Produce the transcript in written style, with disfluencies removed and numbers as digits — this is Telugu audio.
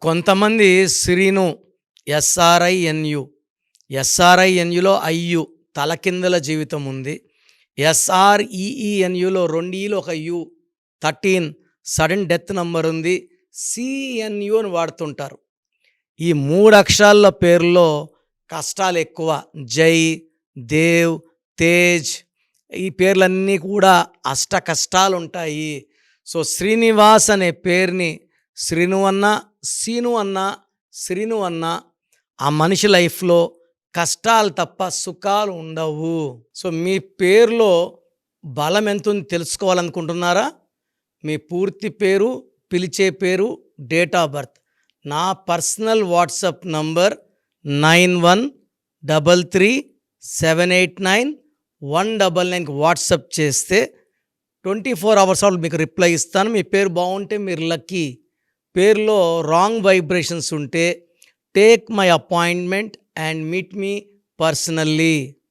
కొంతమంది శ్రీను ఎస్ఆర్ఐఎన్యు, ఎస్ఆర్ఐఎన్యులో ఐయు తలకిందుల జీవితం ఉంది. ఎస్ఆర్ఈఈఎన్యులో 2 ఈలు ఒక యు 13 సడన్ డెత్ నంబర్ ఉంది. సిఎన్యు అని వాడుతుంటారు. ఈ 3 అక్షరాల పేర్లో కష్టాలు ఎక్కువ. జై, దేవ్, తేజ్ ఈ పేర్లన్నీ కూడా అష్ట కష్టాలు ఉంటాయి. సో శ్రీనివాస్ అనే పేరుని శ్రీను అన్న, సీను అన్న, శ్రీను అన్న ఆ మనిషి లైఫ్లో కష్టాలు తప్ప సుఖాలు ఉండవు. సో మీ పేరులో బలం ఎంత ఉంది తెలుసుకోవాలనుకుంటున్నారా? మీ పూర్తి పేరు, పిలిచే పేరు, డేట్ ఆఫ్ బర్త్. నా పర్సనల్ వాట్సాప్ నంబర్ 9133789199 వాట్సాప్ చేస్తే 24 అవర్స్ మీకు రిప్లై ఇస్తాను. మీ పేరు బాగుంటే మీరు లక్కీ. పేరులో రాంగ్ వైబ్రేషన్స్ ఉంటే take my appointment and meet me personally.